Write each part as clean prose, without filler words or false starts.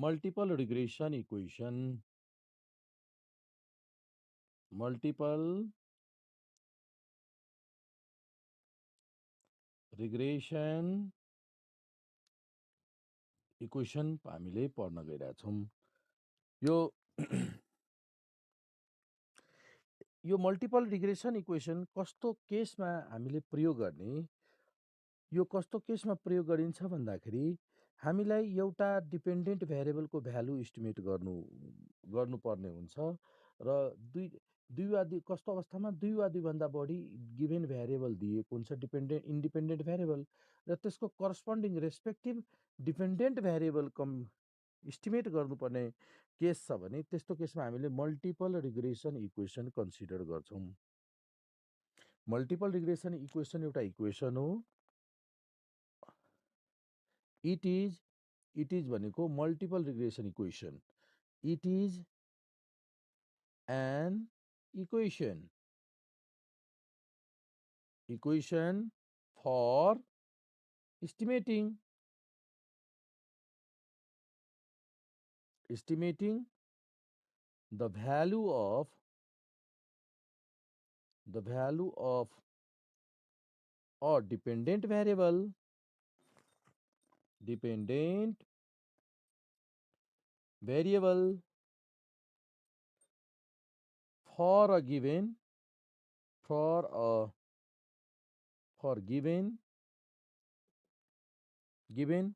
multiple regression equation, multiple regression equation हामीले पढ्न गइरहेछौँ। यो यो मल्टिपल रिग्रेसन इक्वेसन कस्तो केसमा हामीले प्रयोग गर्ने, यो कस्तो केसमा प्रयोग गरिन्छ भन्दाखेरि हामीलाई एउटा डिपेन्डेन्ट भ्यारिएबलको भ्यालु इस्टिमेट गर्नुपर्ने हुन्छ र दुई वा कस्तो अवस्थामा दुई वा दुईभन्दा बढी गिभेन भ्यारिएबल दिएको हुन्छ इन्डिपेन्डेन्ट भ्यारिएबल र त्यसको corresponding respective dependent variable estimate गर्नुपर्ने केस छ भने त्यस्तो केसमा हामीले मल्टिपल रिग्रेसन इक्वेसन कन्सिडर गर्छौँ। मल्टिपल रिग्रेसन इक्वेसन एउटा इक्वेसन हो। इट इज भनेको multiple regression equation. It is an equation for estimating the value of a dependent variable for a given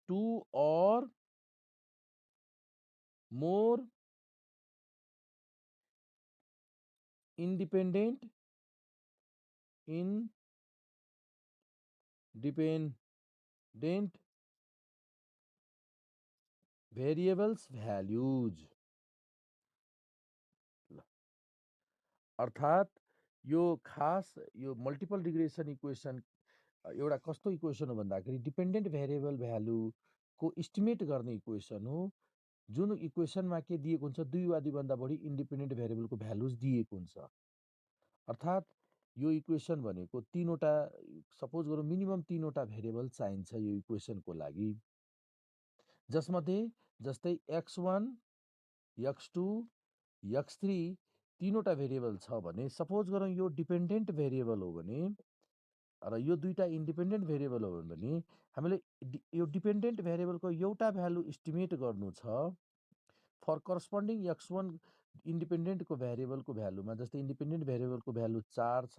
two or more independent variables values। अर्थात् यो खास यो multiple regression equation एउटा कस्तो equation हो भन्दाखेरि डिपेन्डेन्ट भ्यारिएबल भ्यालुको इस्टिमेट गर्ने equation हो, जुन इक्वेसनमा के दिएको हुन्छ दुई वा दुईभन्दा बढी इन्डिपेन्डेन्ट भ्यारिएबलको भ्यालुज दिएको हुन्छ। अर्थात् यो इक्वेसन भनेको तीनवटा, सपोज गरौँ मिनिमम तीनवटा भ्यारिएबल चाहिन्छ यो इक्वेसनको लागि, जसमध्ये जस्तै x1 x2 x3 तीनवटा भेरिएबल छ भने सपोज गरौँ यो डिपेन्डेन्ट भेरिएबल हो भने र यो दुईटा इन्डिपेन्डेन्ट भेरिएबल हो भने हामीले यो डिपेन्डेन्ट भेरिएबलको एउटा भ्यालु इस्टिमेट गर्नु छ फर करस्पोन्डिङ x1 इन्डिपेन्डेन्टको भ्यारिएबलको भ्यालुमा, जस्तै इन्डिपेन्डेन्ट भेरिएबलको भ्यालु 4 छ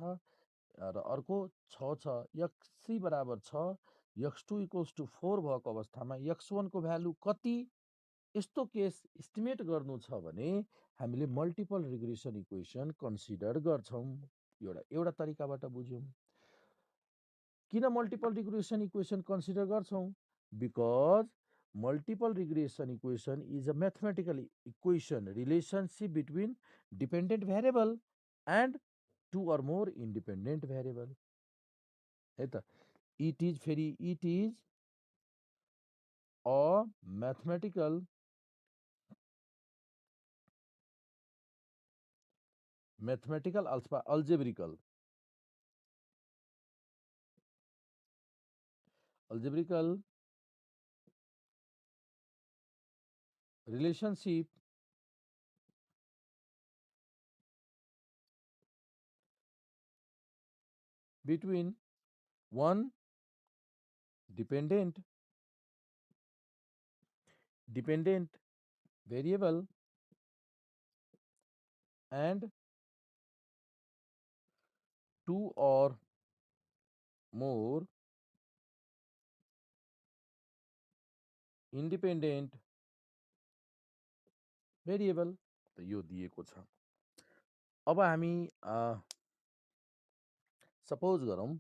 र अर्को 6 छ, x3 बराबर 6 x2 इक्वल्स टु 4 भएको अवस्थामा x1 को भ्यालु कति, यस्तो केस इस्टिमेट गर्नु छ भने हामीले मल्टिपल रिग्रेसन इक्वेसन कन्सिडर गर्छौँ। एउटा तरिकाबाट बुझ्यौँ। किन मल्टिपल रिग्रेसन इक्वेसन कन्सिडर गर्छौँ? Because multiple regression equation is a mathematical equation relationship between dependent variable and two or more independent variable है त। It is a mathematical algebraical relationship between one dependent variable and two or more independent variable। त यो दिएको छ। अब हामी suppose गरौँ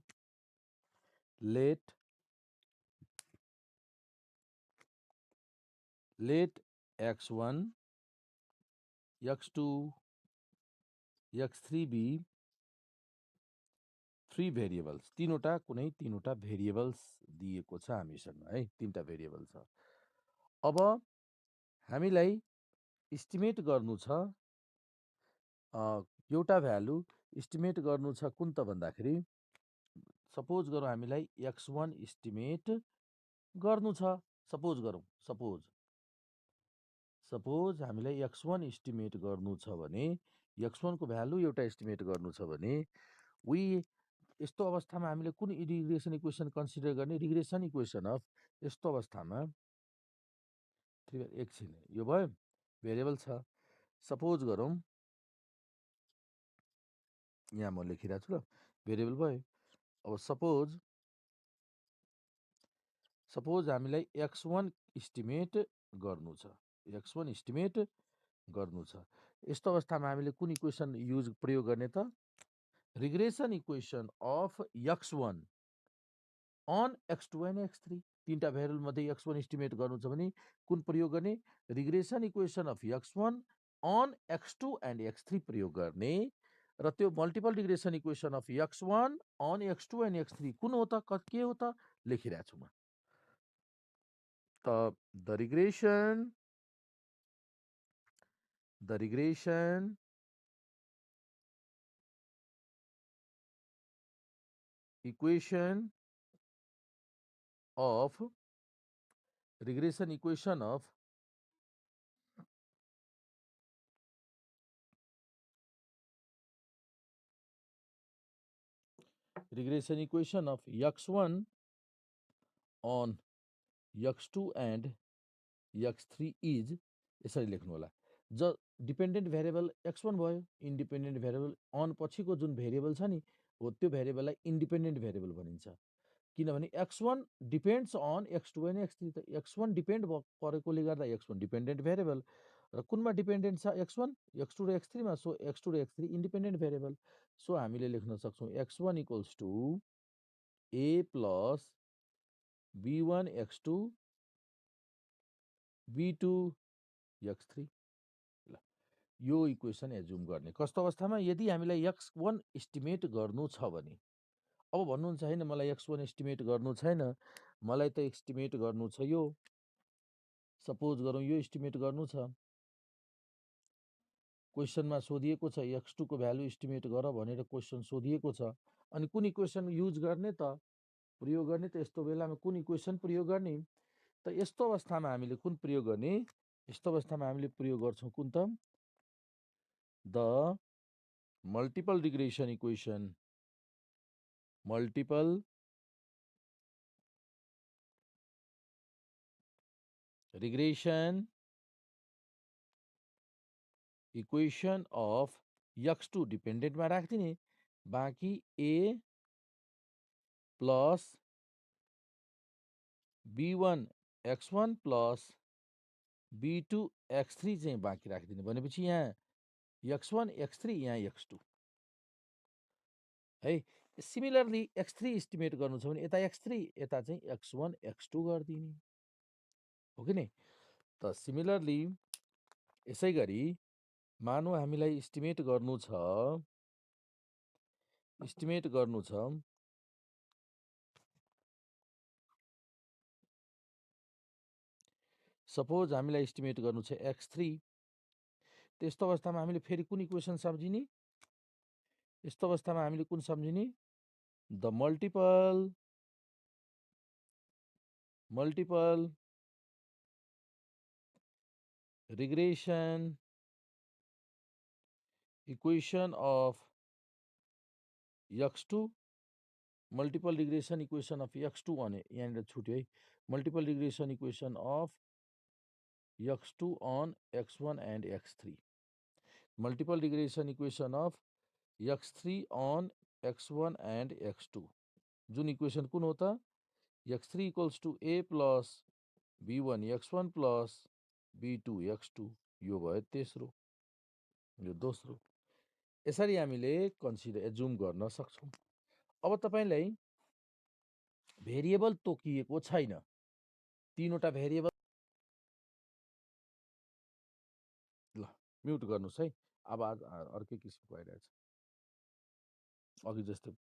late x1 x2 x3 be three variables, कुनै तीनवटा भेरिएबल्स दिएको छ हामीसँग है, तीनटा भेरिएबल छ। अब हामीलाई इस्टिमेट गर्नु छ एउटा भ्यालु इस्टिमेट गर्नु छ कुन त भन्दाखेरि सपोज गरौँ हामीलाई x1 इस्टिमेट गर्नु छ सपोज गरौँ, सपोज हामीलाई x1 इस्टिमेट गर्नु छ भने, x1 को भ्यालु एउटा इस्टिमेट गर्नु छ भने, यस्तो अवस्थामा हामीले कुन रिग्रेसन इक्वेसन कन्सिडर गर्ने? रिग्रेसन इक्वेसन अफ यस्तो अवस्थामा एकछिन यो भयो, भेरिएबल छ। सपोज गरौँ, यहाँ म लेखिरहेको छु ल, भेरिएबल भयो। अब सपोज हामीलाई x1 इस्टिमेट गर्नु छ, x1 इस्टिमेट गर्नु छ। यस्तो अवस्थामा हामीले कुन इक्वेसन प्रयोग गर्ने त? Regression equation of x1 on x2 and x3, तीनटा भेरिएबल मध्ये x1 इस्टिमेट गर्नु छ भने कुन प्रयोग गर्ने? Regression equation of x1 on x2 and x3 प्रयोग गर्ने। र त्यो multiple regression equation of x1 on x2 and x3 कुन हो त? के हो त? लेखिरहेको छु म। The regression equation of regression equation of x1 on x2 and x3 is, यसरी लेख्नु होला। डिपेन्डेन्ट भेरिएबल x1 भयो, इन्डिपेन्डेन्ट भेरिएबल अन पछिको जुन भेरिएबल छ नि हो त्यो भेरिएबललाई इन्डिपेन्डेन्ट भेरिएबल भनिन्छ। किनभने x1 depends on x2 and x3, त x1 डिपेन्ड परेकोले गर्दा x1 डिपेन्डेन्ट भेरिएबल। र कुनमा डिपेन्डेन्ट छ x1? x2 र x3 मा। सो x2 र x3 इन्डिपेन्डेन्ट भेरिएबल। सो हामीले लेख्न सक्छौँ x1 equals to a plus b1 x2 b2 x3। ल, यो इक्वेसन एज्युम गर्ने कस्तो अवस्थामा? यदि हामीलाई x1 इस्टिमेट गर्नु छ भने। अब भन्नुहुन्छ हैन मलाई x1 इस्टिमेट गर्नु छैन, मलाई त इस्टिमेट गर्नु छ यो। सपोज गरौँ यो इस्टिमेट गर्नु छ। क्वेसनमा सोधिएको छ x2 को भ्यालु इस्टिमेट गर भनेर क्वेसन सोधिएको छ। अनि कुन इक्वेसन युज गर्ने त? प्रयोग गर्ने त? यस्तो बेलामा कुन इक्वेसन प्रयोग गर्ने त? यस्तो अवस्थामा हामीले कुन प्रयोग गर्ने? यस्तो अवस्थामा हामीले प्रयोग गर्छौँ कुन त? The multiple regression equation, multiple regression equation of x2 डिपेन्डेन्टमा राखिदिने, बाँकी a plus b1 x1 plus b2 x3 चाहिँ बाँकी राखिदिने। भनेपछि यहाँ x1 x3 यहाँ x2 है। सिमिलरली x3 इस्टिमेट गर्नु छ भने यता x3 यता चाहिँ x1 x2 गरिदिने हो कि नै। त सिमिलरली यसै गरी मानौ हामीलाई इस्टिमेट गर्नु छ सपोज हामीलाई इस्टिमेट गर्नु छ x3। त्यस्तो अवस्थामा हामीले फेरि कुन इक्वेसन सम्झिने? यस्तो अवस्थामा हामीले कुन सम्झिने? The multiple regression equation of x2, multiple regression equation of x2 भने यहाँनिर छुट्यो है। Multiple regression equation of x2 on x1 and x3, multiple regression equation of x3 on x1 and x2। जुन इक्वेसन कुन हो त? x3 equals to a plus b1 x1 plus b2 x2। यो भयो तेस्रो, यो दोस्रो। यसरी हामीले एज्युम गर्न सक्छौँ। अब तपाईलाई भेरिएबल तोकिएको छैन, तीनवटा भेरिएबल। ल, म्युट गर्नुहोस् है, आवाज अर्कै किसिमको आइरहेछ, अघि जस्तै।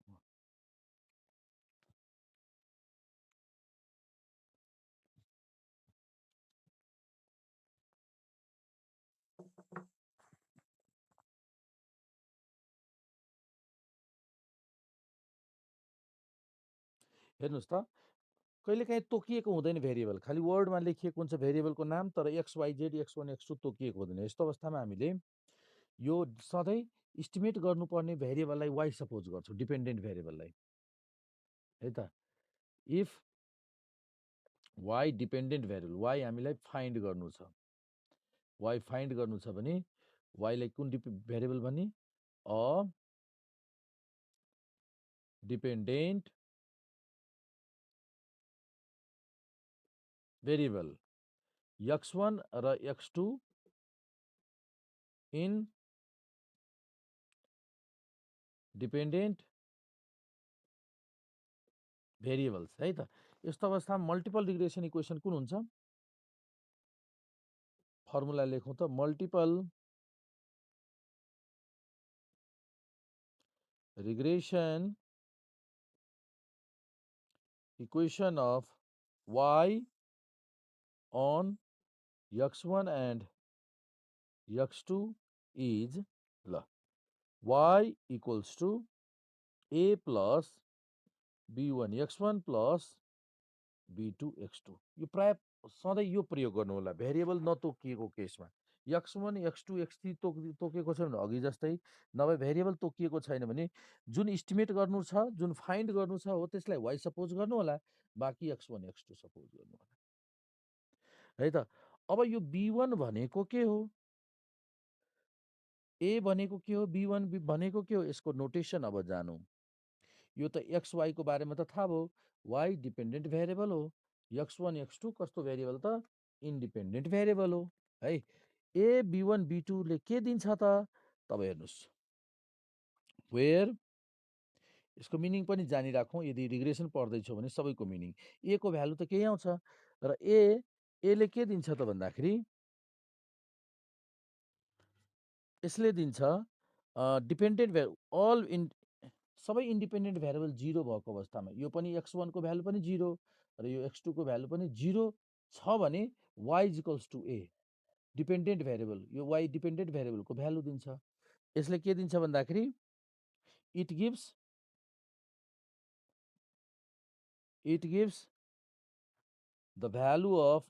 हेर्नुहोस् त, कहिलेकाहीँ तोकिएको हुँदैन भेरिएबल, खालि वर्डमा लेखिएको हुन्छ भेरिएबलको नाम, तर x, why, Z, x1, x2 तोकिएको हुँदैन। यस्तो अवस्थामा हामीले यो सधैँ इस्टिमेट गर्नुपर्ने भेरिएबललाई वाइ सपोज गर्छौँ, डिपेन्डेन्ट भेरिएबललाई, है त। If Y dependent variable, Y हामीलाई फाइन्ड गर्नु छ, वाइ फाइन्ड गर्नु छ भने वाइलाई कुन भेरिएबल भन्ने? अ डिपेन्डेन्ट भेरिएबल x1 र x2 इन डिपेन्डेन्ट भेरिएबल्स, है त। यस्तो अवस्थामा मल्टिपल रिग्रेसन इक्वेसन कुन हुन्छ? फर्मुला लेखौँ त, multiple regression equation of y on x1 and x2 is ल y equals to a plus b1 x1 plus b2 x2। यो प्राय सधैँ यो प्रयोग गर्नु होला भेरिएबल नतोकिएको केसमा। x1 x2 x3 तोकेको छ भने अघि जस्तै, नभए भेरिएबल तोकिएको छैन भने जुन इस्टिमेट गर्नु छ, जुन फाइन्ड गर्नु छ हो त्यसलाई y सपोज गर्नु होला, बाँकी x1 x2 सपोज गर्नु होला, है त। अब यो b1 भनेको के हो, ए भनेको के हो, b1 भनेको के हो, यसको नोटेसन अब जानु। यो त एक्स वाईको बारेमा त थाहा भयो, वाई डिपेन्डेन्ट भेरिएबल हो, x1 x2 कस्तो भेरिएबल त? इन्डिपेन्डेन्ट भेरिएबल हो, है। ए b1 b2 ले के दिन्छ त? तब हेर्नुहोस्, वेयर, यसको मिनिङ पनि जानिराखौँ, यदि रिग्रेसन पढ्दैछौँ भने सबैको मिनिङ। ए को भ्यालु त केही आउँछ, र एले के दिन्छ त भन्दाखेरि यसले दिन्छ डिपेन्डेन्ट अल इन सबै इन्डिपेन्डेन्ट भेरिएबल 0 भएको अवस्थामा, यो पनि x1 को भ्यालु पनि 0 र यो x2 को भ्यालु पनि 0 छ भने y is equals to a, dependent variable, यो y डिपेन्डेन्ट भेरिएबलको भ्यालु दिन्छ। यसले के दिन्छ भन्दाखेरि it gives the value of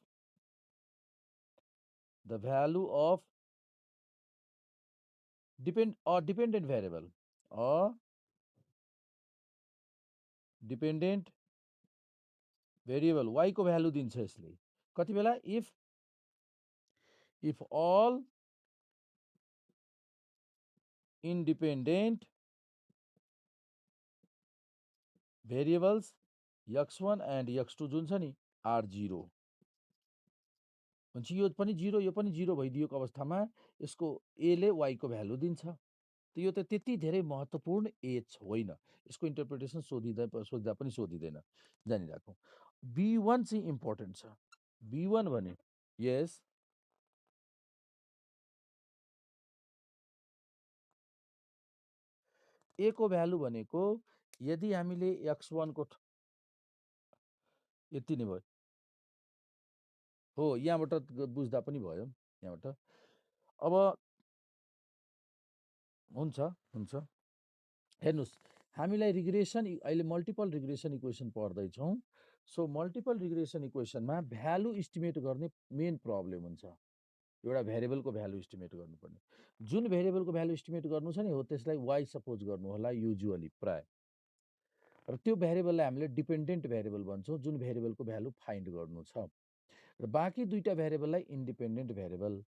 dependent variable, dependent variable y को भ्यालु दिन्छ यसले। कति बेला? If all independent variables x1 and x2 जुन छ नि आर 0, भनेपछि यो पनि 0 यो पनि 0 भइदिएको अवस्थामा यसको एले y को भ्यालु दिन्छ। त यो त त्यति धेरै महत्त्वपूर्ण एच होइन, यसको इन्टरप्रिटेसन सोध्दा पनि सोधिँदैन, जानिराखौँ। b1 चाहिँ इम्पोर्टेन्ट छ। b1 भने यस, ए को भ्यालु भनेको यदि हामीले x1 को यति नै भयो हो, यहाँबाट बुझ्दा पनि भयो, यहाँबाट। अब हुन्छ हेर्नुहोस्, हामीलाई रिग्रेसन अहिले मल्टिपल रिग्रेसन इक्वेसन पढ्दैछौँ। सो मल्टिपल रिग्रेसन इक्वेसनमा भ्यालु इस्टिमेट गर्ने मेन प्रब्लम हुन्छ, एउटा भेरिएबलको भ्यालु इस्टिमेट गर्नुपर्ने। जुन भेरिएबलको भ्यालु इस्टिमेट गर्नु छ नि हो त्यसलाई वाइ सपोज गर्नु होला युजुअली प्राय, र त्यो भेरिएबललाई हामीले डिपेन्डेन्ट भेरिएबल भन्छौँ, जुन भेरिएबलको भ्यालु फाइन्ड गर्नु छ, र बाँकी दुईटा भेरिएबललाई इन्डिपेन्डेन्ट भेरिएबल।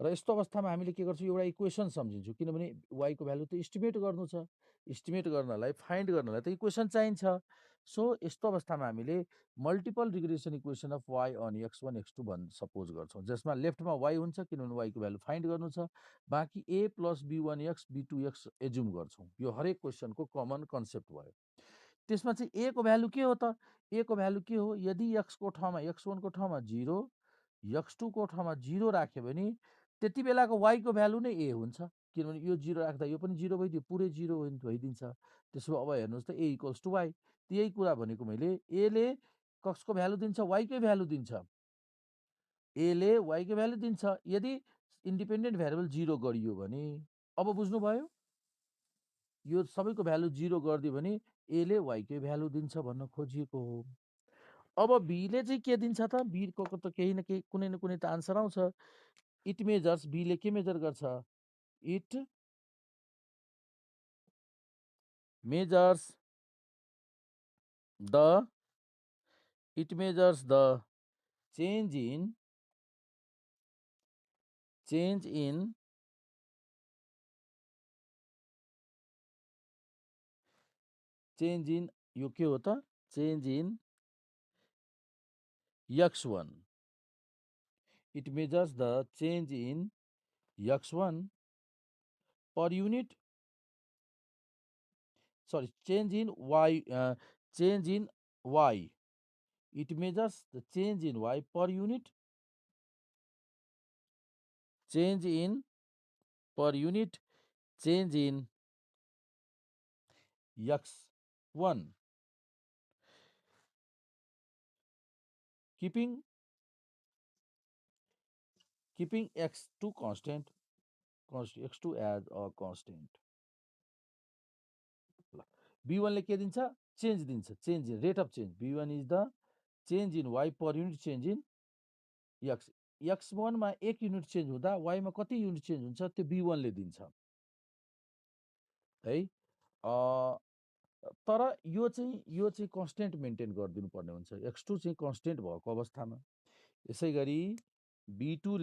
र यस्तो अवस्थामा हामीले के गर्छौँ, एउटा इक्वेसन सम्झिन्छौँ, किनभने वाइको भ्यालु त इस्टिमेट गर्नु छ, इस्टिमेट गर्नलाई फाइन्ड गर्नलाई त इक्वेसन चाहिन्छ। सो यस्तो अवस्थामा हामीले multiple regression equation of Y on x1 x2 suppose गर्छौँ, जसमा लेफ्टमा वाइ हुन्छ किनभने वाइको भ्यालु फाइन्ड गर्नु छ, बाँकी a plus b1 x b2 x assume गर्छौँ। यो हरेक क्वेसनको कमन कन्सेप्ट भयो। त्यसमा चाहिँ ए को भ्यालु के हो त? ए को भ्यालु के हो? यदि x को ठाउँमा x1 को ठाउँमा 0, x2 को ठाउँमा 0 राख्यो भने त्यति बेलाको y को भ्यालु नै a हुन्छ, किनभने यो 0 राख्दा यो पनि 0 भइदियो, पुरै 0 भइदिन्छ। त्यसो भए अब हेर्नुहोस् त a इक्वल्स टु y, यही कुरा भनेको मैले। a ले कसको भ्यालु दिन्छ? y कै भ्यालु दिन्छ। a ले y कै भ्यालु दिन्छ यदि इन्डिपेन्डेन्ट भेरिएबल 0 गरियो भने। अब बुझ्नुभयो? यो सबैको भ्यालु 0 गरिदियो भने a ले y कै भ्यालु दिन्छ भन्न खोजिएको हो। अब बीले चाहिँ के दिन्छ त, बीको त केही न केही कुनै न कुनै त आन्सर आउँछ। इट मेजर्स, बीले के मेजर गर्छ? It measures the it measures the change in change in change in यो के हो त? change in x1. It measures the change in x1 per unit, sorry, change in y, change in y. It measures the change in y per unit, change in per unit, change in x1, keeping x2 constant, x2 as a constant. ल B1 ले के दिन्छ? Change दिन्छ, change in rate of change. B1 is the change in y per unit change in x। x1 मा 1 unit change हुँदा y मा कति unit change हुन्छ त्यो B1 ले दिन्छ है। तर यो चाहिँ कन्स्टेन्ट मेन्टेन गरिदिनु पर्ने हुन्छ, x2 चाहिँ कन्स्टेन्ट भएको अवस्थामा। यसै गरी B2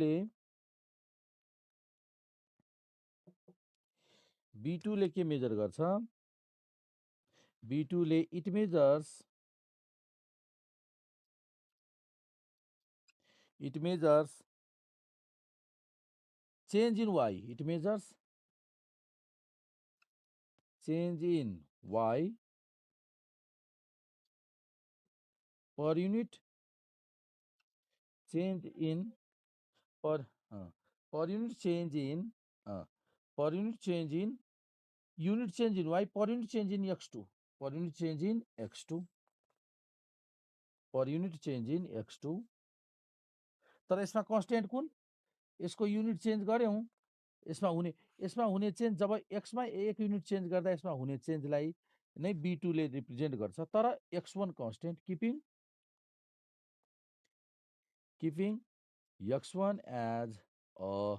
ले के मेजर गर्छ? B2 ले it measures change in y. It measures change in y per unit, change in per per unit change in per unit change in unit change in y per unit change in x2, per unit change in x2, per unit change in x2। तर यसमा constant कुन? यसको unit change गर्यौं, यसमा हुने change जब x मा 1 unit change गर्दा यसमा हुने चेन्जलाई नै B2 ले रिप्रेजेन्ट गर्छ। तर x1 constant, keeping x1 as a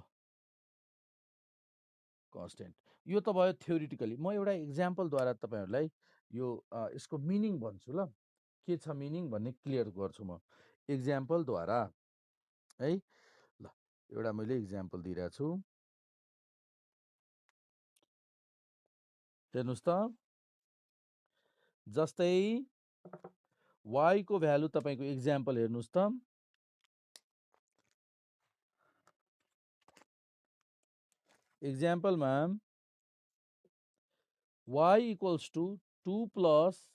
constant। यो त भयो थ्योरिटिकली। म एउटा इक्जाम्पलद्वारा तपाईहरुलाई यो यसको मिनिङ भन्छु ल, के छ मिनिङ भन्ने क्लियर गर्छु म इक्जाम्पलद्वारा है। ल एउटा मैले इक्जाम्पल दिइरहेको छु, हेर्नुस् त। जस्तै y को भ्यालु तपाईको इक्जाम्पल हेर्नुस् त। इक्जाम्पलमा y equals to 2 plus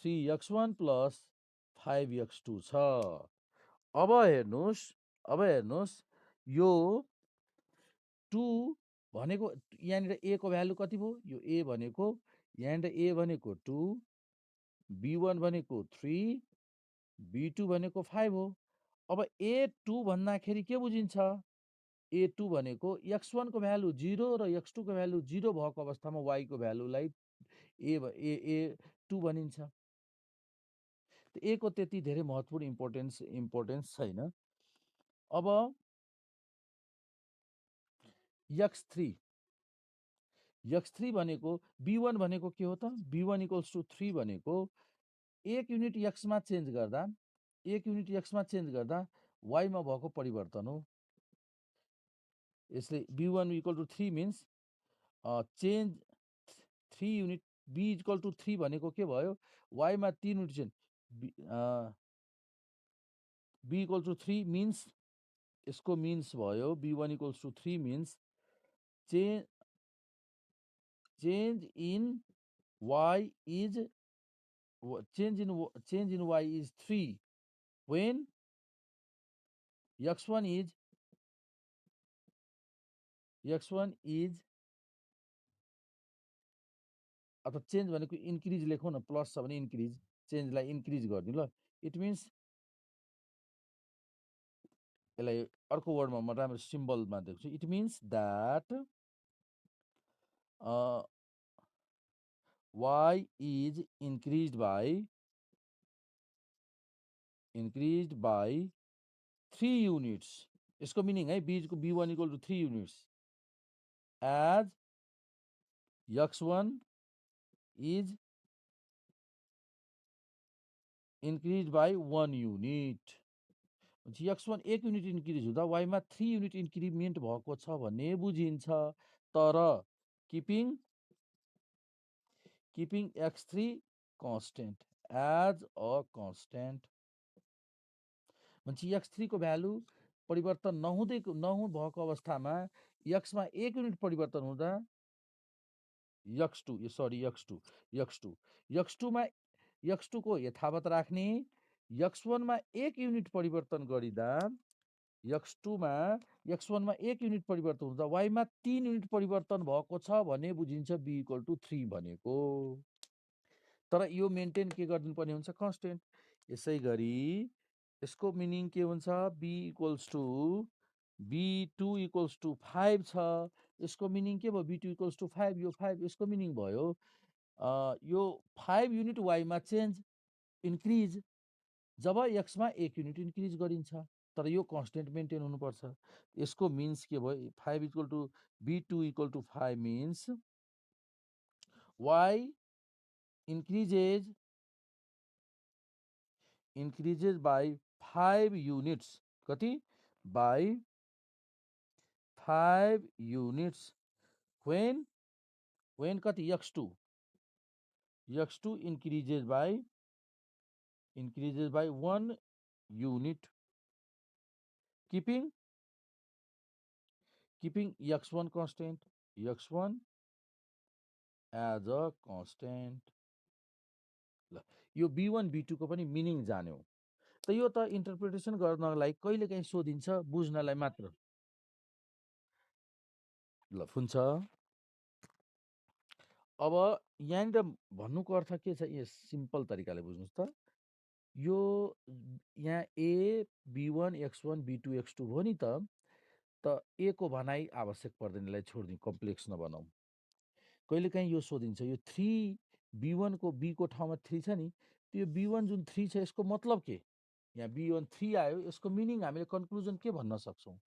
3x1 plus 5x2 छ। अब हेर्नुस् यो 2 भनेको यहाँनिर a को भ्यालु कति भयो? यो a भनेको यहाँनिर a भनेको 2, b1 भनेको 3, b2 भनेको 5 हो। अब a2 भन्दाखेरि के बुझिन्छ? a2 भनेको x1 को भ्यालु 0 र x2 को भ्यालु 0 भएको अवस्थामा y को भ्यालुलाई a2 भनिन्छ। a को त्यति धेरै महत्त्वपूर्ण इम्पोर्टेन्स छैन। अब x3 भनेको b1 भनेको के हो त? b1 इक्वल्स टु 3 भनेको 1 युनिट x मा चेन्ज गर्दा y मा भएको परिवर्तन हो। यसले b1 equal to 3 means change 3 unit. b equal to 3 भनेको के भयो? y मा 3 unit change. b equal to 3 means, यसको मिन्स भयो b1 equals to 3 means change in y is 3 when x1 is अथवा चेन्ज भनेको इन्क्रिज लेखौँ न, प्लस छ भने इन्क्रिज, चेन्जलाई इन्क्रिज गरिदिउँ ल। इट मिन्स यसलाई अर्को वर्डमा म राम्रो सिम्बलमा देख्छु। It means that y is increased by increased by 3 units. यसको मिनिङ है b को b1 equal to 3 units as x1 is increased by 1 unit. x1 1 unit increase हुँदा y मा 3 युनिट इन्क्रिमेन्ट भएको छ भन्ने बुझिन्छ। तर keeping x3 constant as a constant भन्छ x3 को भ्यालु परिवर्तन भएको अवस्थामा x मा 1 युनिट परिवर्तन हुँदा x2 मा x2 को यथावत राख्ने, x1 मा 1 युनिट परिवर्तन गरिदा x1 मा 1 युनिट परिवर्तन हुँदा y मा 3 युनिट परिवर्तन भएको छ भन्ने बुझिन्छ b = 3 भनेको। तर यो मेन्टेन के गर्दिनु पर्ने हुन्छ कन्स्टेन्ट। यसै गरी यसको मिनिङ के हुन्छ b = b2 = 5 छ। यसको मिनिङ के भयो b2 = 5 यो 5 यसको मिनिङ भयो यो 5 युनिट y मा चेन्ज इन्क्रिज जब x मा 1 युनिट इन्क्रिज गरिन्छ। तर यो कन्स्टेन्ट मेन्टेन हुनुपर्छ। यसको मिन्स के भयो 5 = b2 = 5 means y increases by 5 units कति by 5 units when कति x2 increases by 1 unit keeping x1 constant x1 as a constant। ल यो b1 b2 को पनि मिनिङ जान्यौ। त यो त इन्टरप्रिटेसन गर्नलाई कहिलेकाहीँ सोधिन्छ बुझ्नलाई मात्र। ल हुन्छ। अब यहाँनिर भन्नुको अर्थ के छ यो सिम्पल तरिकाले बुझ्नुस् त। यो यहाँ a b1 x1 b2 x2 हो नि त a को भनाइ आवश्यक पर्दैन, यसलाई छोड्दिउँ, कम्प्लेक्स नबनाऊ। कहिलेकाहीँ यो सोधिन्छ यो 3 b1 को b को ठाउँमा 3 छ नि, त्यो b1 जुन 3 छ यसको मतलब के? यहाँ b1 3 आयो, यसको मिनिङ हामीले कन्क्लुजन के भन्न सक्छौँ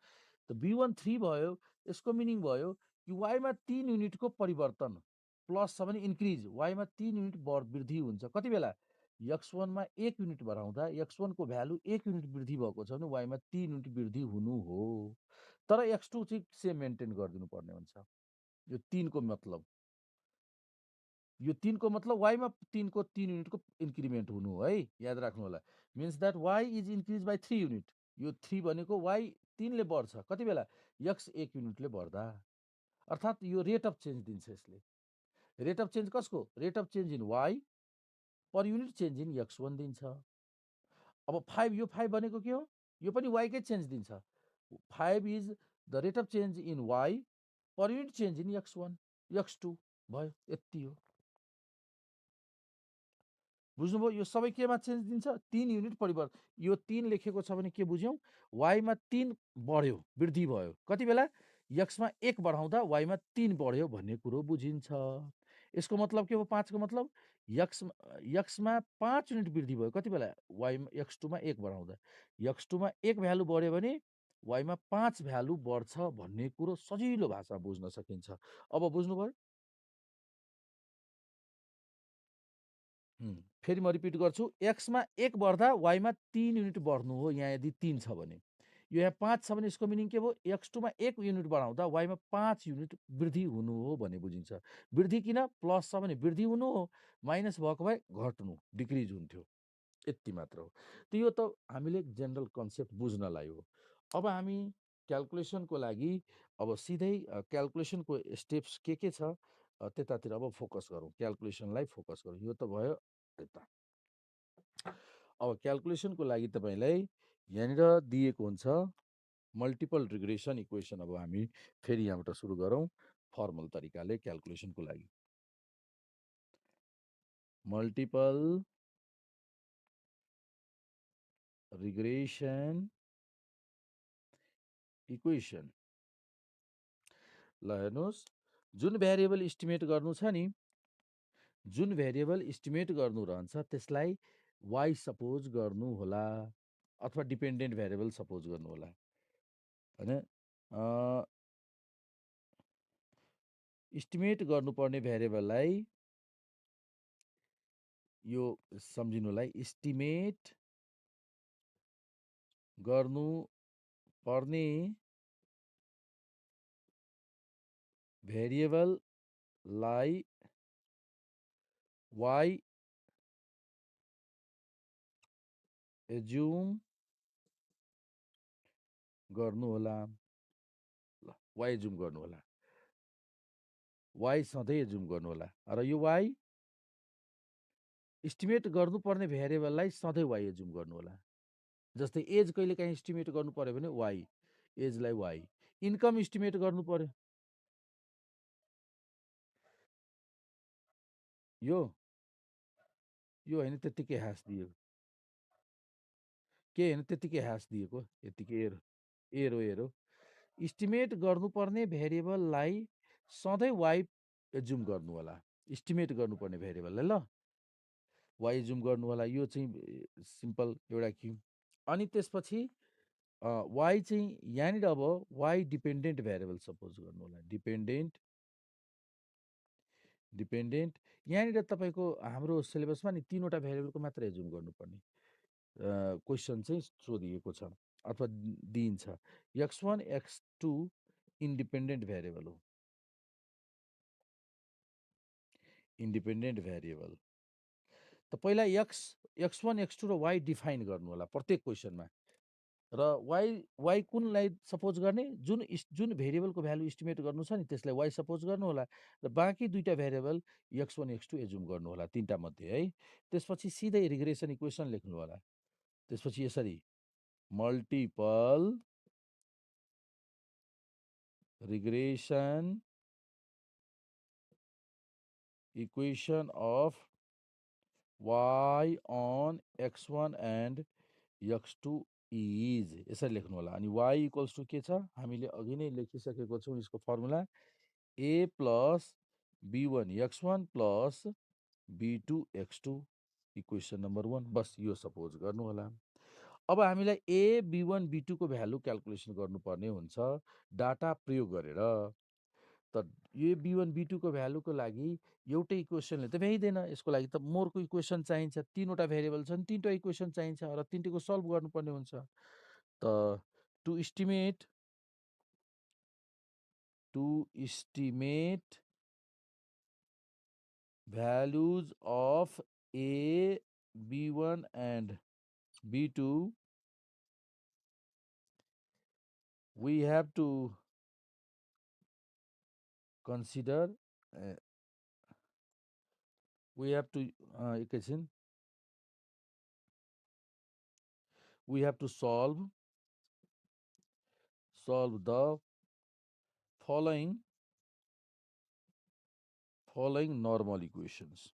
त b1 3 भयो, यसको मिनिङ भयो कि y मा 3 युनिटको परिवर्तन प्लस छ भने इन्क्रिज y मा 3 युनिट वृद्धि हुन्छ। कति बेला x1 मा 1 युनिट बढाउँदा x1 को भ्यालु 1 युनिट वृद्धि भएको छ भने y मा 3 युनिट वृद्धि हुनु हो। तर x2 चाहिँ सेम मेन्टेन गरिदिनु पर्ने हुन्छ। यो 3 को मतलब y मा 3 को 3 युनिटको इन्क्रिमेन्ट हुनु हो है, याद राख्नु होला। Means that y is increase by 3 unit. यो 3 भनेको y 3 ले बढ्छ कति बेला x 1 युनिटले बढ्दा, अर्थात् यो रेट अफ चेन्ज दिन्छ यसले। रेट अफ चेन्ज कसको? Rate of change in y per unit change in x1 दिन्छ। अब 5 यो 5 भनेको के हो? यो पनि y कै चेन्ज दिन्छ। 5 is the rate of change in y per unit change in x1 x2 भयो, यति हो। बुझ्नुभयो? यो सबै केमा चेन्ज दिन्छ? 3 युनिट परिवर्तन। यो 3 लेखेको छ भने के बुझ्यौँ? y मा 3 बढ्यो, वृद्धि भयो। कति बेला x मा 1 बढाउँदा y मा 3 बढ्यो भन्ने कुरो बुझिन्छ। यसको मतलब के हो? 5 को मतलब x मा 5 युनिट वृद्धि भयो। कति बेला x2 मा 1 बढाउँदा। x2 मा 1 भ्यालु बढ्यो भने y मा 5 भ्यालु बढ्छ भन्ने कुरो सजिलो भाषामा बुझ्न सकिन्छ। अब बुझ्नुभयो? फेरि म रिपिट गर्छु, x मा 1 बढ्दा y मा 3 युनिट बढ्नु हो। यहाँ यदि 3 छ भने, यो यहाँ 5 छ भने यसको मिनिङ के भयो? x2 मा 1 युनिट बढाउँदा y मा 5 युनिट वृद्धि हुनु हो भन्ने बुझिन्छ। वृद्धि किन? प्लस छ भने वृद्धि हुनु हो, माइनस भएको भए घट्नु, डिक्रिज हुन्थ्यो, यति मात्र हो। त यो त हामीले जेनरल कन्सेप्ट बुझ्नलाई हो। अब हामी क्याल्कुलेसनको लागि अब सिधै क्याल्कुलेसनको स्टेप्स के छ त्यतातिर अब फोकस गरौँ, क्याल्कुलेसनलाई फोकस गरौँ। यो त भयो यता। अब क्याल्कुलेसनको लागि तपाईलाई यहाँनिर दिएको हुन्छ मल्टिपल रिग्रेसन इक्वेसन। अब हामी फेरि यहाँबाट सुरु गरौँ फर्मल तरिकाले क्याल्कुलेसनको लागि। Multiple regression equation. ल हेर्नुहोस्, जुन भेरिएबल इस्टिमेट गर्नु छ नि, जुन भेरिएबल इस्टिमेट गर्नु रहन्छ त्यसलाई वाइ सपोज गर्नु होला अथवा डिपेन्डेन्ट भेरिएबल सपोज गर्नु होला हैन। इस्टिमेट गर्नुपर्ने भेरिएबललाई यो सम्झिनुलाई इस्टिमेट गर्नु पर्ने भेरिएबललाई वाइ एज्युम गर्नु होला। ल वाइ एज्युम गर्नु होला, वाइ सधैँ एज्युम गर्नु होला र यो वाइ इस्टिमेट गर्नुपर्ने भेरिएबललाई सधैँ वाइ एज्युम गर्नु होला। जस्तै एज कहिले काहीँ इस्टिमेट गर्नु पर्यो भने वाइ, एजलाई वाइ। इन्कम इस्टिमेट गर्नु पर्यो यो होइन त्यत्तिकै ह्यास दिएको, के होइन त्यत्तिकै ह्यास दिएको यत्तिकै एरो इस्टिमेट गर्नुपर्ने भेरिएबललाई सधैँ वाइ एज्युम गर्नु होला, इस्टिमेट गर्नुपर्ने भेरिएबललाई ल वाइ एज्युम गर्नु होला। यो चाहिँ सिम्पल एउटा क्यु। अनि त्यसपछि वाइ चाहिँ यहाँनिर अब वाइ डिपेन्डेन्ट भेरिएबल सपोज गर्नु होला, डिपेन्डेन्ट यहाँनिर तपाईँको हाम्रो सिलेबसमा नि 3वटा भेरिएबलको मात्र एज्युम गर्नुपर्ने क्वेसन चाहिँ सोधिएको छ अथवा दिइन्छ। x1 x2 इन्डिपेन्डेन्ट भेरिएबल हो, इन्डिपेन्डेन्ट भेरिएबल। त पहिला x1 x2 र y डिफाइन गर्नु होला प्रत्येक क्वेसनमा। र वाइ कुनलाई सपोज गर्ने, जुन भेरिएबलको भ्यालु इस्टिमेट गर्नु छ नि त्यसलाई वाइ सपोज गर्नु होला र बाँकी दुईटा भेरिएबल x1 x2 एज्युम गर्नु होला, 3टा मध्ये है। त्यसपछि सिधै रिग्रेसन इक्वेसन लेख्नु होला। त्यसपछि यसरी multiple regression equation of y on x1 and x2 is यसरी लेख्नु होला। अनि y इक्वल्स टु के छ, हामीले अघि नै लेखिसकेको छौँ यसको formula a plus b1 x1 plus b2 x2 equation number 1। बस यो सपोज गर्नु होला। अब हामीलाई a b1 b2 को भ्यालु क्यालकुलेसन गर्नुपर्ने हुन्छ डाटा प्रयोग गरेर। त यो b1 b2 को भ्यालुको लागि एउटै इक्वेसनले त भ्याइँदैन, यसको लागि त मोरको इक्वेसन चाहिन्छ। 3वटा भेरिएबल छन्, 3टा इक्वेसन चाहिन्छ र 3टीको सल्भ गर्नुपर्ने हुन्छ। त to estimate values of a b1 and b2 we have to consider एकैछिन we have to solve the following normal equations,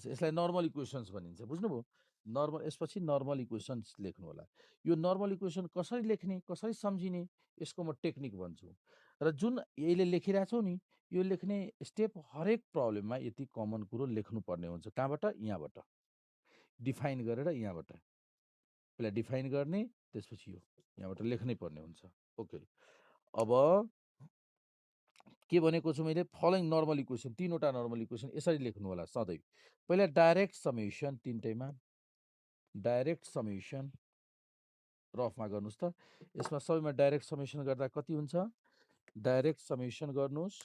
यसलाई नर्मल इक्वेसन्स भनिन्छ, बुझ्नुभयो। नर्मल यसपछि नर्मल इक्वेसन्स लेख्नु होला। यो नर्मल इक्वेसन कसरी लेख्ने, कसरी सम्झिने, यसको म टेक्निक भन्छु। र जुन यसले लेखिरहेछौँ नि, यो लेख्ने स्टेप हरेक प्रब्लममा यति कमन कुरो लेख्नुपर्ने हुन्छ। कहाँबाट, यहाँबाट डिफाइन गरेर, यहाँबाट पहिला डिफाइन गर्ने, त्यसपछि यो यहाँबाट लेख्नै पर्ने हुन्छ। ओके, अब के भनेको छु मैले, फलोइङ नर्मल इक्वेसन, 3वटा नर्मल इक्वेसन यसरी लेख्नु होला सधैँ। पहिला डाइरेक्ट समेसन, 3टैमा डाइरेक्ट समेसन रफमा गर्नुहोस् त। यसमा सबैमा डाइरेक्ट समेसन गर्दा कति हुन्छ, डाइरेक्ट समेसन गर्नुहोस्।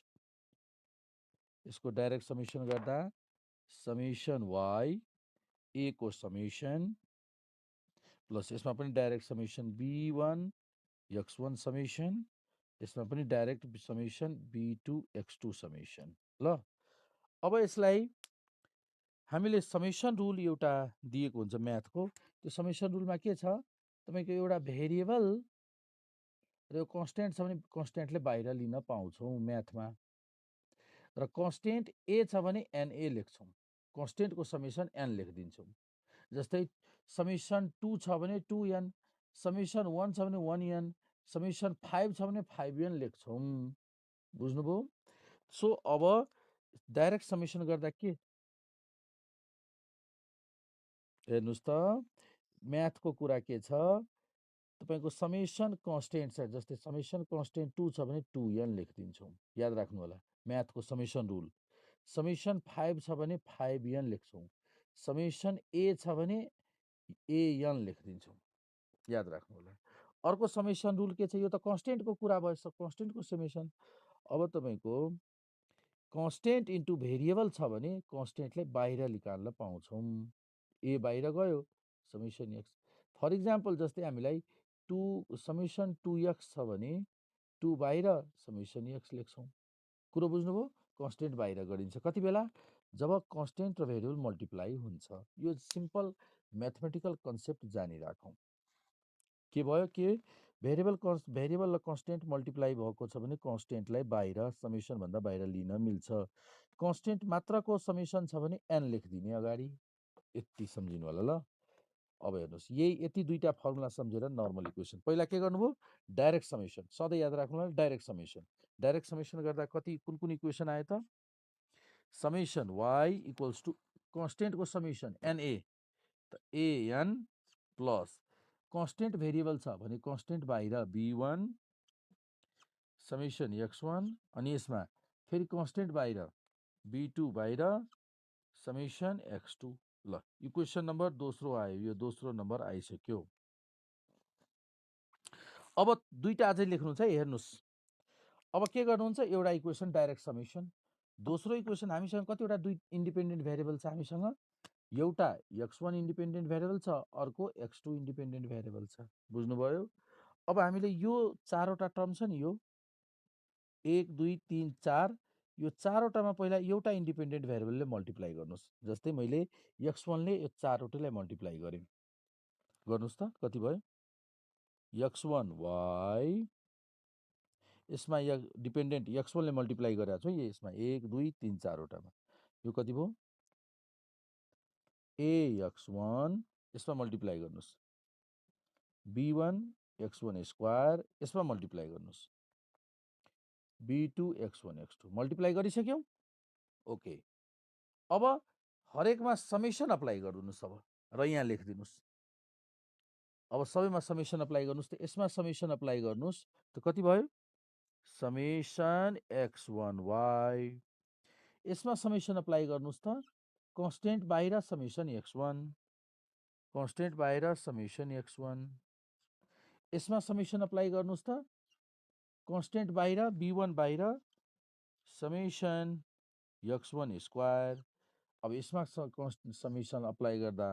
यसको डाइरेक्ट समेसन गर्दा समेसन y a को समेसन प्लस यसमा पनि direct summation b1 x1 summation, यसमा पनि direct summation b2 x2 summation. ल अब यसलाई हामीले समेसन रुल एउटा दिएको हुन्छ म्याथको। त्यो समेसन रुलमा के छ, तपाईको एउटा भेरिएबल र यो कन्स्ट्यान्ट छ भने कन्स्ट्यान्टले बाहिर लिन पाउँछौँ म्याथमा। र कन्स्ट्यान्ट ए छ भने एनए लेख्छौँ, कन्स्ट्यान्टको समेसन एन लेखिदिन्छौँ। जस्तै समेसन 2 छ भने 2n, समेसन 1 छ भने 1n, समेसन 5 छ भने 5n लेख्छौँ, बुझ्नुभयो। सो अब डाइरेक्ट समेसन गर्दा के हेर्नुहोस् त म्याथको कुरा के छ तपाईँको समेसन कन्स्टेन्ट छ जस्तै समेसन कन्स्टेन्ट 2 छ भने 2n लेखिदिन्छौँ याद राख्नु होला म्याथको समेसन रुल समेसन 5 छ भने 5n लेख्छौँ समेसन ए छ भने an लेखिदिन्छौँ याद राख्नु होला अर्को समेसन रुल के छ यो त कन्स्टेन्टको कुरा भएछ कन्स्टेन्टको समेसन अब तपाईँको कन्स्टेन्ट इन्टु भेरिएबल छ भने कन्स्टेन्टलाई बाहिर निकाल्न पाउँछौँ ए बाहिर गयो समेसन एक्स फर इक्जाम्पल जस्तै हामीलाई समेसन 2x छ भने 2 बाहिर समेसन एक्स लेख्छौँ कुरो बुझ्नुभयो कन्स्टेन्ट बाहिर गरिन्छ कति बेला जब कन्स्टेन्ट र भेरिएबल मल्टिप्लाई हुन्छ यो सिम्पल म्याथमेटिकल कन्सेप्ट जानिराखौँ के भयो के भेरिएबल र कन्स्टेन्ट मल्टिप्लाई भएको छ भने कन्स्टेन्टलाई बाहिर समेसनभन्दा बाहिर लिन मिल्छ कन्स्टेन्ट मात्रको समेसन छ भने एन लेखिदिने अगाडि यति सम्झिनु होला ल अब हेर्नुहोस् यति दुईटा फर्मुला सम्झेर नर्मल इक्वेसन पहिला के गर्नुभयो डाइरेक्ट समेसन सधैँ याद राख्नु होला डाइरेक्ट समेसन गर्दा कति कुन कुन इक्वेसन आयो त समेसन वाइ इक्वल्स टु कन्स्टेन्टको समेसन एनए त एएन प्लस कन्स्टेन्ट भेरिएबल छ भने कन्स्टेन्ट बाहिर बी1 समेसन x1 अनि यसमा फेरि कन्स्टेन्ट बाहिर बी2 बाहिर समेसन x2 ल इक्वेसन नम्बर दोस्रो आयो यो दोस्रो नम्बर आइसक्यो अब दुईटा अझै लेख्नुहुन्छ है हेर्नुहोस् अब के गर्नुहुन्छ एउटा इक्वेसन डाइरेक्ट समेसन दोस्रो इक्वेसन हामीसँग कतिवटा दुई इन्डिपेन्डेन्ट भेरिएबल छ हामीसँग एउटा x1 इन्डिपेन्डेन्ट भेरिएबल छ अर्को x2 इन्डिपेन्डेन्ट भेरिएबल छ बुझ्नुभयो अब हामीले यो चारवटा टर्म छ नि यो 1 2 3 4 यो चारवटामा पहिला एउटा इन्डिपेन्डेन्ट भेरिएबलले मल्टिप्लाई गर्नुहोस् जस्तै मैले x1 ले यो चारवटालाई मल्टिप्लाई गरेँ गर्नुहोस् त कति भयो x1 y यसमा डिपेन्डेन्ट x1 ले मल्टिप्लाई गरेको छु यसमा 1 2 3 4वटामा यो कति भयो ax1 यसमा मल्टिप्लाई गर्नुहोस् b1 x1 स्क्वायर यसमा मल्टिप्लाई गर्नुहोस् b2 x1 x2 multiply गरिसक्यौँ okay अब हरेकमा समेसन अप्लाई गरिदिनुहोस् अब र यहाँ लेखिदिनुहोस् अब सबैमा समेसन अप्लाई गर्नुहोस् त यसमा समेसन अप्लाई गर्नुहोस् त कति भयो समेसन x1 y यसमा समेसन अप्लाई गर्नुहोस् त कन्स्टेन्ट बाहिर समेसन x1 कन्स्टेन्ट बाहिर समेसन x1 यसमा समेसन अप्लाई गर्नुहोस् त कन्स्टेन्ट बाहिर b1 बाहिर समेसन x1 स्क्वायर अब यसमा समेसन अप्लाई गर्दा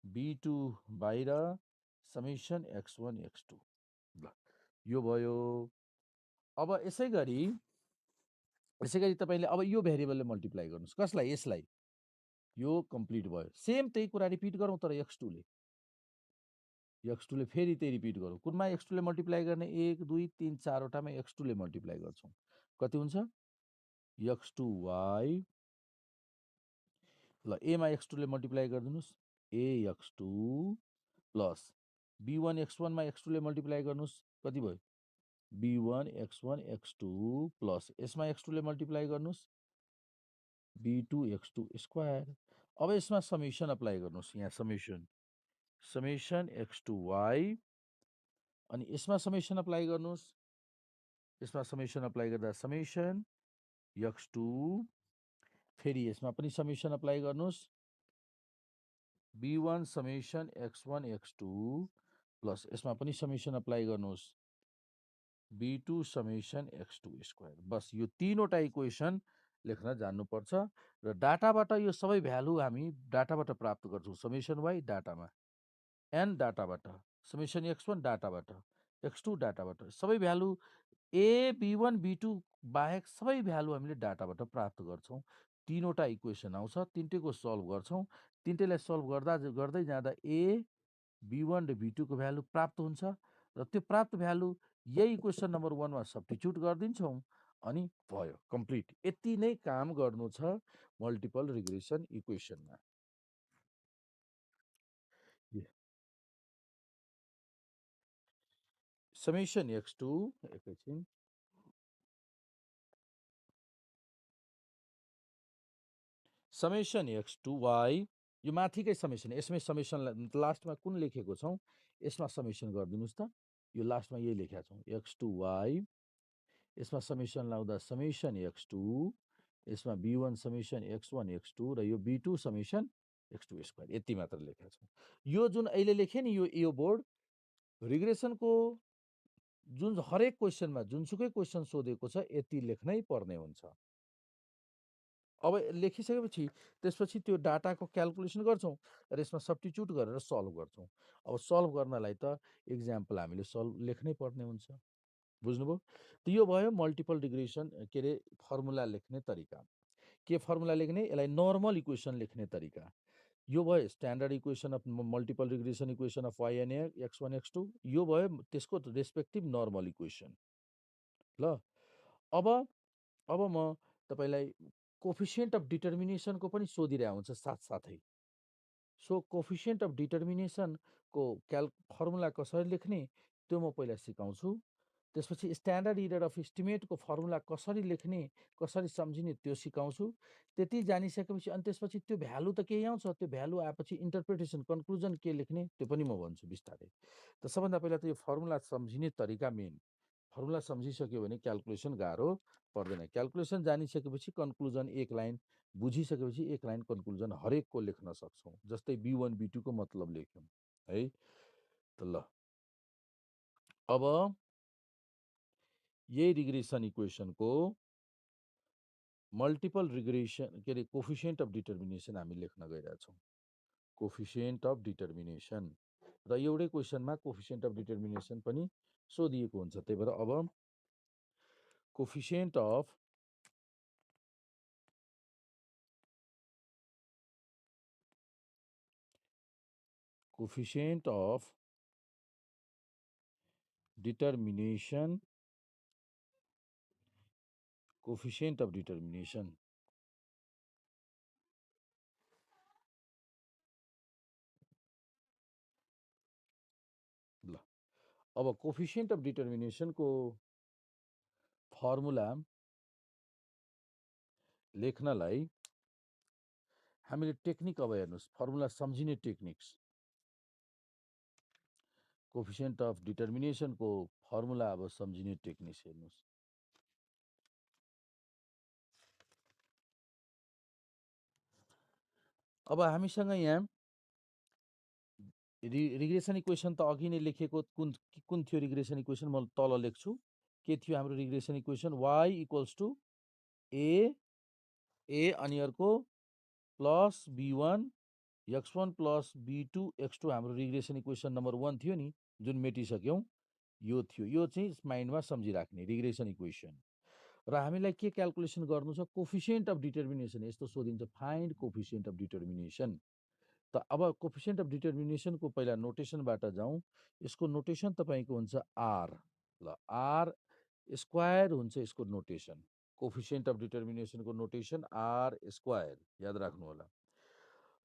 b2 बाहिर समेसन x1 x2 ल यो भयो अब यसै गरी तपाईँले अब यो भेरिएबलले मल्टिप्लाई गर्नुहोस् कसलाई यसलाई यो कम्प्लिट भयो सेम त्यही कुरा रिपिट गरौँ तर x2 ले फेरि त्यही रिपिट गरौँ कुनमा x2 ले मल्टिप्लाई गर्ने 1 2 3 4वटामा x2 ले मल्टिप्लाई गर्छौँ कति हुन्छ x2y ल एमा x2 ले मल्टिप्लाई गरिदिनुहोस् ax2 प्लस b1 x1 मा x2 ले मल्टिप्लाई गर्नुहोस् कति भयो b1 x1 x2 प्लस यसमा x2 ले मल्टिप्लाई गर्नुहोस् b2 x2 स्क्वायर अब यसमा समेसन अप्लाई गर्नुहोस् यहाँ समेसन x2y अनि यसमा समेसन अप्लाई गर्नुहोस् यसमा समेसन अप्लाई गर्दा समेसन x2 फेरि यसमा पनि समेसन अप्लाई गर्नुहोस् b1 summation x1 x2 plus यसमा पनि समेसन अप्लाई गर्नुहोस् b2 समेसन x2 स्क्वायर बस यो तीनवटा इक्वेसन लेख्न जान्नुपर्छ र डाटाबाट यो सबै भ्यालु हामी डाटाबाट प्राप्त गर्छौँ समेसन वाइ डाटामा एन डाटाबाट समेसन x1 डाटाबाट x2 डाटाबाट सबै भ्यालु ए b1 b2 बाहेक सबै भ्यालु हामीले डाटाबाट प्राप्त गर्छौँ तीनवटा इक्वेसन आउँछ तिनटैको सल्भ गर्छौँ तिनटैलाई सल्भ गर्दै जाँदा ए b1 र b2 को भ्यालु प्राप्त हुन्छ र त्यो प्राप्त भ्यालु यही इक्वेसन नम्बर 1 मा सब्स्टिट्युट गरिदिन्छौँ अनि भयो कम्प्लिट यति नै काम गर्नु छ मल्टिपल रिग्रेसन इक्वेसनमा समेसन x2 एकैछिन समेसन एक्स टू वाई, यो माथिकै समेसन, यसमै समेसन लास्टमा कुन लेखेको छौँ यसमा समेसन गरिदिनुहोस् त। यो लास्टमा यही लेखेका छौँ एक्स टू वाई, यसमा समेसन लाउँदा समेसन एक्स टू, यसमा बी1 समेसन x1 x2 र यो बी2 समेसन x2 स्क्वायर, यति मात्र लेखेका छौँ। यो जुन अहिले लेखेँ नि यो बोर्ड रिग्रेसनको जुन हरेक क्वेसनमा जुनसुकै क्वेसन सोधेको छ यति लेख्नै पर्ने हुन्छ। अब लेखिसकेपछि त्यसपछि त्यो डाटाको क्याल्कुलेसन गर्छौँ र यसमा सब्स्टिट्युट गरेर सल्भ गर्छौँ। अब सल्भ गर्नलाई त इक्जाम्पल हामीले लेख्नै पर्ने हुन्छ। बुझ्नुभयो? त यो भयो मल्टिपल रिग्रेसन के अरे फर्मुला लेख्ने तरिका। के फर्मुला लेख्ने? यसलाई नर्मल इक्वेसन लेख्ने तरिका। यो भयो standard equation of multiple regression equation of Y and x1 x2, यो भयो त्यसको रेस्पेक्टिभ नर्मल इक्वेसन। ल अब म तपाईलाई कोफिसिएन्ट अफ डिटर्मिनेसनको पनि सोधिरहेको हुन्छ साथसाथै। सो कोफिसिएन्ट अफ डिटर्मिनेसनको फर्मुला कसरी लेख्ने त्यो म पहिला सिकाउँछु। त्यसपछि स्ट्यान्डर्ड इरर अफ इस्टिमेटको फर्मुला कसरी लेख्ने, कसरी सम्झिने त्यो सिकाउँछु। त्यति जानिसकेपछि अनि त्यसपछि त्यो भ्यालु त केही आउँछ, त्यो भ्यालु आएपछि इन्टरप्रिटेसन कन्क्लुजन के लेख्ने त्यो पनि म भन्छु बिस्तारै। त सबभन्दा पहिला त यो फर्मुला सम्झिने तरिका मेन। फर्मुला सम्झिसक्यो भने क्याल्कुलेसन गाह्रो पर्दैन। क्याल्कुलेसन जानिसकेपछि कन्क्लुजन एक लाइन बुझिसकेपछि एक लाइन कन्क्लुजन हरेकको लेख्न सक्छौँ। जस्तै बी1 बी2 को मतलब लेख्यौँ है। त ल अब यही रिग्रेसन इक्वेसनको मल्टिपल रिग्रेसन के अरे कोफिसिएन्ट अफ डिटर्मिनेसन हामी लेख्न गइरहेछौँ। कोफिसिएन्ट अफ डिटर्मिनेसन र एउटै क्वेसनमा कोफिसिएन्ट अफ डिटर्मिनेसन पनि सोधिएको हुन्छ। त्यही भएर अब coefficient of determination, coefficient of determination ल अब कोफिसिएन्ट अफ डिटर्मिनेसनको फर्मुला लेख्नलाई हामीले टेक्निक अब हेर्नुहोस्, फर्मुला सम्झिने टेक्निक्स। कोफिसिएन्ट अफ डिटर्मिनेसनको फर्मुला अब सम्झिने टेक्निक्स हेर्नुहोस्। अब हामीसँग यहाँ रिग्रेसन इक्वेसन त अघि नै लेखेको कुन थियो रिग्रेसन इक्वेसन, म तल लेख्छु। के थियो हाम्रो regression equation? y equals to a अनि अर्को plus b1 x1 plus b2 x2 हाम्रो रिग्रेसन इक्वेसन नम्बर 1 थियो नि, जुन मेटिसक्यौँ यो थियो। यो चाहिँ माइन्डमा सम्झिराख्ने रिग्रेसन इक्वेसन। र हामीलाई के क्याल्कुलेसन गर्नु छ? Coefficient of determination. यस्तो सोधिन्छ, फाइन्ड कोफिसिएन्ट अफ डिटर्मिनेसन। त अब कोफिसिएन्ट अफ डिटर्मिनेसनको पहिला नोटेसनबाट जाउँ। यसको नोटेसन तपाईँको हुन्छ आर। ल आर स्क्वायर हुन्छ यसको नोटेसन। कोफिसिएन्ट अफ डिटर्मिनेसनको नोटेसन आर स्क्वायर, याद राख्नु होला।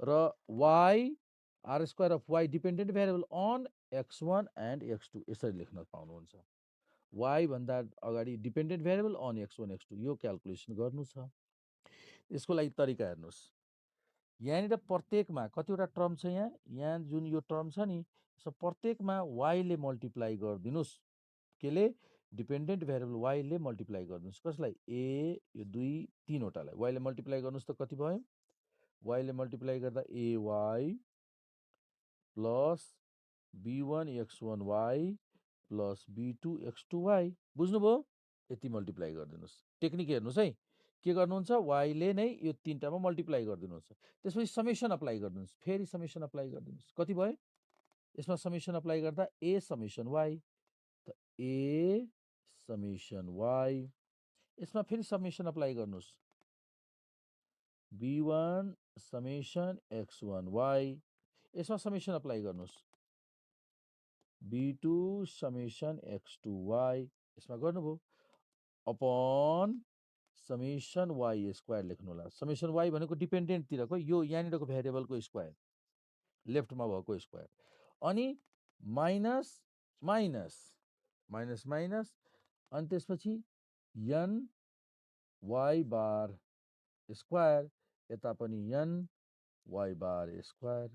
र Y, R square of Y dependent variable on x1 and x2 यसरी लेख्न पाउनुहुन्छ। वाई भन्दा अगाडि dependent variable on x1 x2 यो क्याल्कुलेसन गर्नु छ। यसको लागि तरिका हेर्नुहोस्। यहाँनिर प्रत्येकमा कतिवटा टर्म छ? यहाँ जुन यो टर्म छ नि, प्रत्येकमा वाईले मल्टिप्लाई गरिदिनुहोस्। केले? डिपेन्डेन्ट भेरिएबल वाईले मल्टिप्लाई गरिदिनुहोस्। कसलाई? ए, यो 2 3वटालाई वाईले मल्टिप्लाई गर्नुहोस् त कति भयो? वाईले मल्टिप्लाई गर्दा a y plus b1 x1 y plus b2 x2 y। बुझ्नुभयो? यति मल्टिप्लाई गरिदिनुहोस्। टेक्निक हेर्नुहोस् है, के गर्नुहुन्छ? वाईले नै यो तीनटामा मल्टिप्लाई गरिदिनुहुन्छ। त्यसपछि समेसन अप्लाई गरिदिनुहोस्। फेरि समेसन अप्लाई गरिदिनुहोस्। कति भयो? यसमा समेसन अप्लाई गर्दा ए समेसन वाई, त ए समेसन वाई। यसमा फेरि समेसन अप्लाई गर्नुहोस्, b1 समेसन x1 y। यसमा समेसन अप्लाई गर्नुहोस्, b2 समेसन x2 y। यसमा गर्नुभयो, अपन समेसन वाई स्क्वायर लेख्नु होला। समेसन वाई भनेको डिपेन्डेन्टतिरको, यो यहाँनिरको भेरिएबलको स्क्वायर, लेफ्टमा भएको स्क्वायर। अनि माइनस माइनस माइनस माइनस अनि त्यसपछि एन वाई बार स्क्वायर। यता पनि n y बार स्क्वायर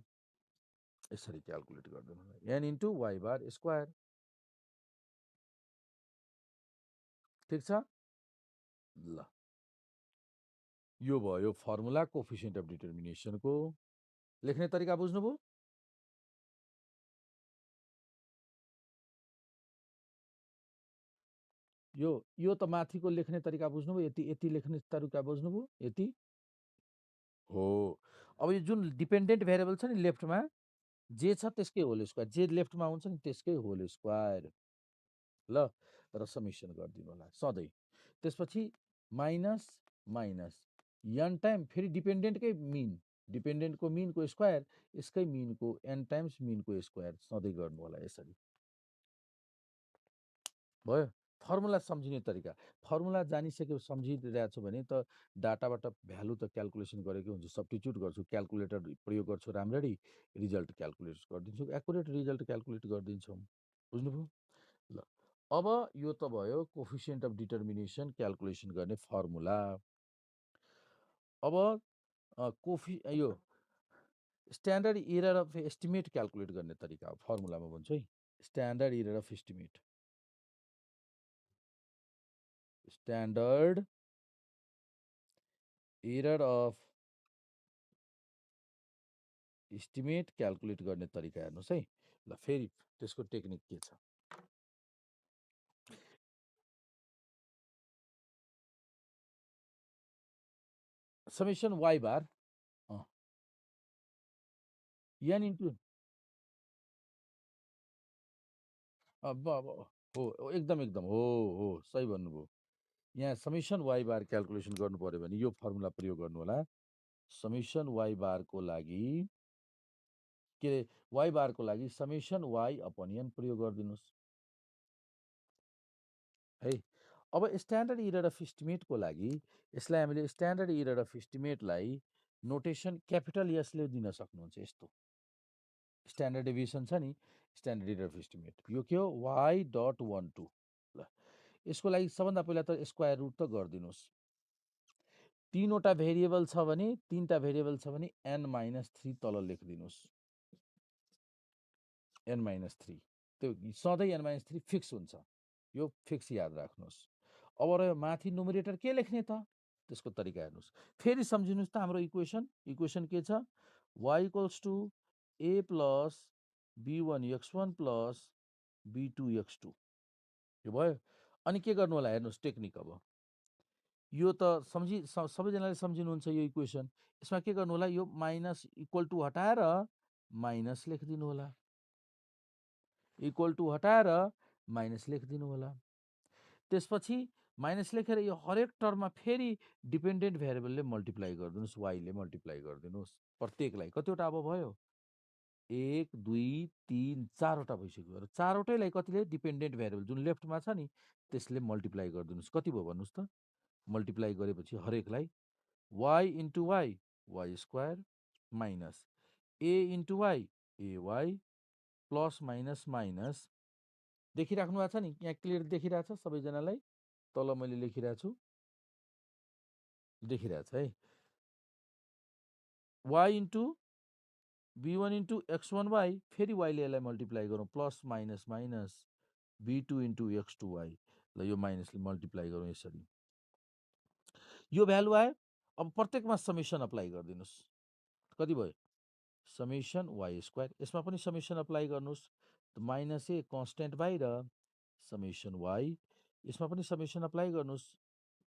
यसरी क्याल्कुलेट गरिदिनु होला, n into y bar square. ठिक छ। ल यो भयो फर्मुला कोफिसिएन्ट अफ डिटर्मिनेसनको। लेख्ने तरिका बुझ्नुभयो? यो त माथिको लेख्ने तरिका बुझ्नुभयो? यति यति लेख्ने तरिका बुझ्नुभयो? यति हो। अब यो जुन डिपेन्डेन्ट भेरिएबल छ नि लेफ्टमा, जे छ त्यसकै होल स्क्वायर, जे लेफ्टमा हुन्छ नि त्यसकै होल स्क्वायर। ल र समेसन गरिदिनु होला सधैँ। त्यसपछि माइनस माइनस n टाइम फेरि डिपेन्डेन्टकै मिन, डिपेन्डेन्टको मिनको स्क्वायर, यसकै मिनको n टाइम्स मिनको स्क्वायर सधैँ गर्नु होला यसरी। भयो। फर्मुला सम्झिने तरिका, फर्मुला जानिसक्यो सम्झिरहेको छु भने त डाटाबाट भ्यालु त क्याल्कुलेसन गरेकै हुन्छ, सब्स्टिट्युट गर्छु, क्याल्कुलेटर प्रयोग गर्छु, राम्ररी रिजल्ट क्याल्कुलेट गरिदिन्छु, एकुरेट रिजल्ट क्याल्कुलेट गरिदिन्छौँ। बुझ्नुभयो? ल अब यो त भयो कोफिसिएन्ट अफ डिटर्मिनेसन क्याल्कुलेसन गर्ने फर्मुला। अब यो standard error of estimate calculate गर्ने तरिका हो, फर्मुलामा भन्छु है। Standard error of estimate, standard error of estimate calculate गर्ने तरिका हेर्नुहोस् है। ल फेरि त्यसको टेक्निक के छ? Summation Y bar n into हो, एकदम एकदम हो हो सही भन्नुभयो। यहाँ समेसन वाइ बार क्याल्कुलेसन गर्नु पर्यो भने यो फर्मुला प्रयोग गर्नु होला। समेसन वाइ बारको लागि के अरे वाइ बारको लागि समेसन वाइ अपन n प्रयोग गरिदिनुहोस् है। अब स्ट्यान्डर्ड इरर अफ इस्टिमेटको लागि यसलाई हामीले स्ट्यान्डर्ड इरर अफ इस्टिमेटलाई नोटेसन क्यापिटल यसले दिन सक्नुहुन्छ। यस्तो स्ट्यान्डर्ड डेभिएसन छ नि, स्ट्यान्डर्ड इरर अफ इस्टिमेट, यो के हो? y.12। ल यसको लागि सबभन्दा पहिला त स्क्वायर रुट त गरिदिनुहोस्। तीनवटा भेरिएबल छ भने, तीनटा भेरिएबल छ भने n-3 तल लेखिदिनुहोस्, n-3। त्यो सधैँ n-3 फिक्स हुन्छ, यो फिक्स याद राख्नुहोस्। अब रह्यो माथि नुमेरेटर के लेख्ने त? त्यसको तरिका हेर्नुहोस्, फेरि सम्झिनुहोस् त हाम्रो इक्वेसन के छ? y equals to a plus b1 x1 plus b2 x2। यो भयो। अनि के गर्नु होला हेर्नुहोस् टेक्निक। अब यो त सबैजनाले सम्झिनुहुन्छ यो इक्वेसन। यसमा के गर्नु होला? यो माइनस इक्वल टु हटाएर माइनस लेखिदिनु होला, इक्वल टु हटाएर माइनस लेखिदिनु होला। त्यसपछि माइनस लेखेर यो हरेक टर्ममा फेरि डिपेन्डेन्ट भेरिएबलले मल्टिप्लाई गरिदिनुहोस्, वाइले मल्टिप्लाई गरिदिनुहोस् प्रत्येकलाई। कतिवटा अब भयो? 1 2 3 4वटा भइसक्यो। र चारवटैलाई कतिले डिपेन्डेन्ट भेरिएबल जुन लेफ्टमा छ नि त्यसले मल्टिप्लाई गरिदिनुहोस्। कति भयो भन्नुहोस् त? मल्टिप्लाई गरेपछि हरेकलाई y into Y Y square minus a into Y A Y plus minus minus. देखिराख्नु भएको छ नि? यहाँ क्लियर देखिरहेछ सबैजनालाई? तल मैले लेखिरहेको छु, देखिरहेछ है। y into b1 into x1 Y, फेरि वाइले यसलाई मल्टिप्लाई गरौँ, plus minus minus b2 into x2 Y. ल यो माइनसले मल्टिप्लाई गरौँ यसरी, यो भ्यालु आयो। अब प्रत्येकमा समेसन अप्लाई गरिदिनुहोस्। कति भयो? Summation Y square. यसमा पनि समेसन अप्लाई गर्नुहोस्, माइनस ए कन्स्ट्यान्ट बाहिर समेसन वाइ। यसमा पनि समेसन अप्लाई गर्नुहोस्,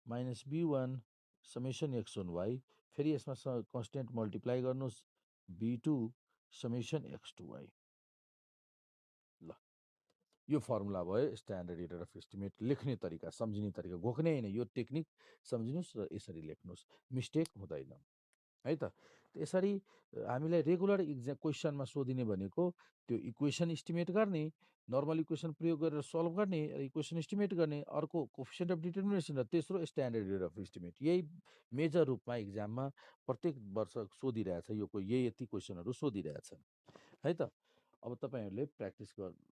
minus b1 summation x1 Y. फेरि यसमा कन्स्ट्यान्ट मल्टिप्लाई गर्नुहोस्, b2 समेसन x2 वाइ। ल यो फर्मुला भयो स्ट्यान्डर्ड एरर अफ एस्टिमेट लेख्ने तरिका, सम्झिने तरिका, घोक्ने होइन। यो टेक्निक सम्झिनुहोस् र यसरी लेख्नुहोस्, मिस्टेक हुँदैन है त। यसरी हामीलाई रेगुलर क्वेसनमा सोधिने भनेको त्यो इक्वेसन इस्टिमेट गर्ने, नर्मल इक्वेसन प्रयोग गरेर सल्भ गर्ने, इक्वेसन इस्टिमेट गर्ने, अर्को कोफिसिएन्ट अफ डिटर्मिनेसन, र तेस्रो स्ट्यान्डर्ड एरर अफ इस्टिमेट। यही मेजर रूपमा इक्जाममा प्रत्येक वर्ष सोधिरहेछ, यो यति क्वेसनहरू सोधिरहेछ है त। अब तपाईँहरूले प्र्याक्टिस गर्नु।